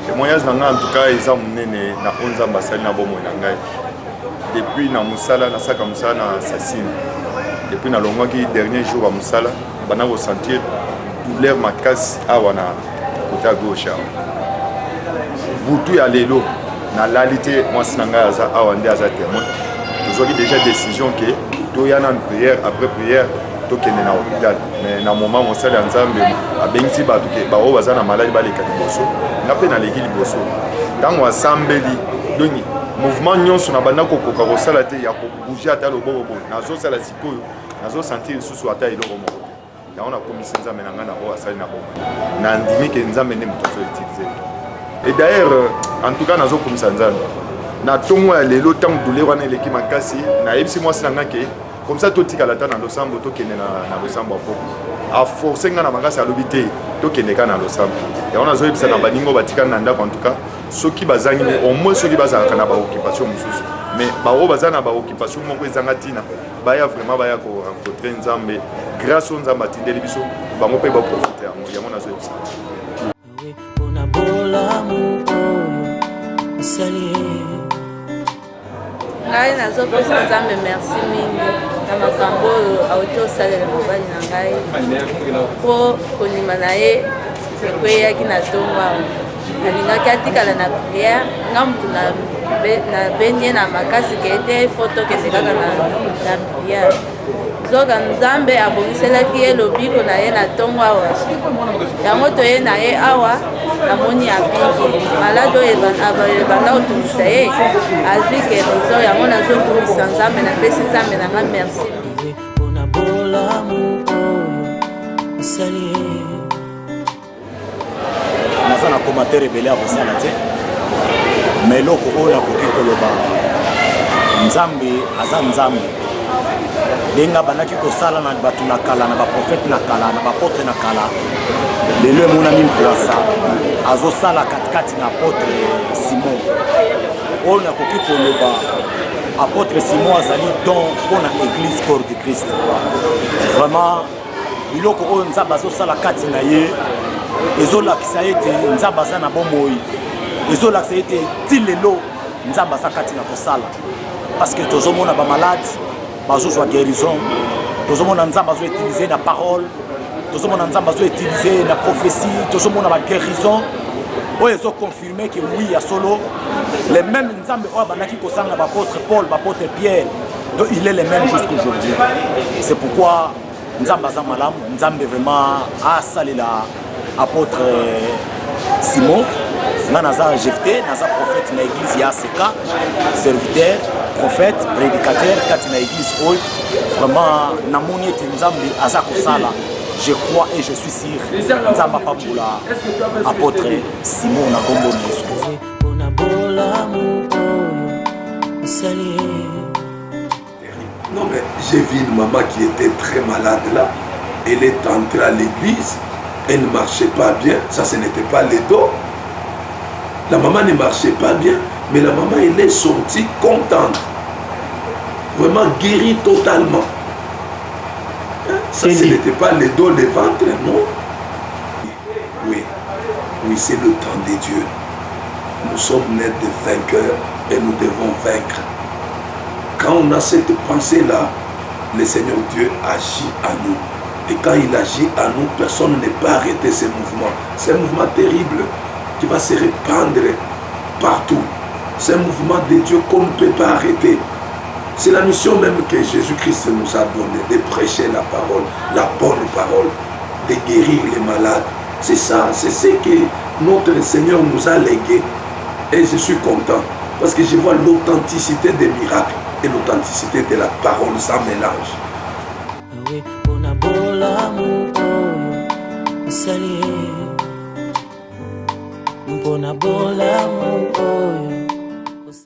Témoignage en tout cas ils ont mené na 11 ambassades na bomo na ngai. Depuis na musala na saka musala na assassine. Depuis na longo qui dernier jour à musala, bana ressentir douleur makasi awana côté à gauche. Butu ya lelo na lalité moi sinanga aza awande aza témoin. Nous avons déjà décision que to yana prière après prière to kende na hôpital. Mais na moment mon sala nzambe abengisi ba to ke ba o bazana malade ba leka liboso. Na pe na leki liboso. Tango asambeli doni mouvement nyonso na banda kokoka kosala te ya ko bouger ata loboko nazo sala sikoyo nazo sentir susu ata iloko moko ya on a commis nzambe na ngana o asali na bomba na ndimi ke nzambe ne muto so utiliser. Et d'ailleurs en tout cas nazo komisa nzambe na tongo ya lelo tango douleur wana eleki makasi na yebisi mwasi na ngake comme ça to tika la ta na losambo to kende na losambo po a forcer ngana makasi alobi te to kende ka na losambo ya on azo yebisa na baningo batika na ndako en tout cas soki bazangi au moins soki bazaka na ba occupation mususu mais ba o bazana ba occupation moko ezanga tina baya vraiment baya ko rencontrer nzambe grâce au nzamba tindeli biso bango pe ba profiter ya mona zo yebisa ona bola mu ngai nazopesa nzambe merci mingi na makambo oyo auti osalela mobali na ngai mpo kondima na ye ekweyaki na ntongo awa nalingaki atikala na prière nga mutu nabeni ye na makasi ke ete fo tokende kaka na prière zoka nzambe abongiselaki ye lobiko na ye na ntongo awa yango toye na ye awa namoni abiki malade oyo ebanda kotungisa ye azwi ke rezo yango nazotungisa nzambe napesi nzambe na nga merci naza na commentaire ebele ya kosala te ma eloko oyo nakoki koloba nzambe aza nzambe ndenge abandaki kosala na bato na kala na baprofete na kala na bapotre na kala lelo emonani mplasa azosala katikati na apotre simon oyo nakoki koloba apotre simon azali don mpona église corps de christ vraiment biloko oyo nzambe azosala kati na ye ezolakisa ete nzambe aza na bomoi ezolakisa ete ti lelo nzambe aza kati na kosala parce que tozomona bamalade bazozwa guérison tozomona nzambe azoutilize na parole tozomona nzambe azoutilize na prophétie tozomona baguérison oyo ezoconfirme que oui ya solo les mêmes nzambe oyo abandaki kosala na bapôtre paul bapôtre pierre donc il est le même jusqu'aujourd'hui. C'est pourquoi nzambe aza malamu nzambe vraiment asalela apôtre simon nga naza jefte naza prophète na église ya aseka serviteur prophète prédicateur kati na église oyo vraiment namoni ete nzambe aza kosala je crois et je suis sûr nzambe apambola apôtre simon na kombo na yesu. Non mais j'ai vu une maman qui était très malade là, elle est entrée à l'église, elle ne marchait pas bien, ça ce n'était pas les dos. La maman ne marchait pas bien, mais la maman elle est sortie contente, vraiment guérie totalement. Ça ce n'était pas les dos, les ventres, non. Oui, oui c'est le temps de Dieu. Nous sommes nés de vainqueurs et nous devons vaincre. Quand on a cette pensée-là, le Seigneur Dieu agit à nous. Et quand il agit à nous, personne ne peut arrêter ces mouvements. C'est un mouvement terrible qui va se répandre partout. C'est un mouvement de Dieu qu'on ne peut pas arrêter. C'est la mission même que Jésus-Christ nous a donnée, de prêcher la parole, la bonne parole, de guérir les malades. C'est ça, c'est ce que notre Seigneur nous a légué. Et je suis content parce que je vois l'authenticité des miracles et l'authenticité de la parole sans mélange. Mpona bola mu oyo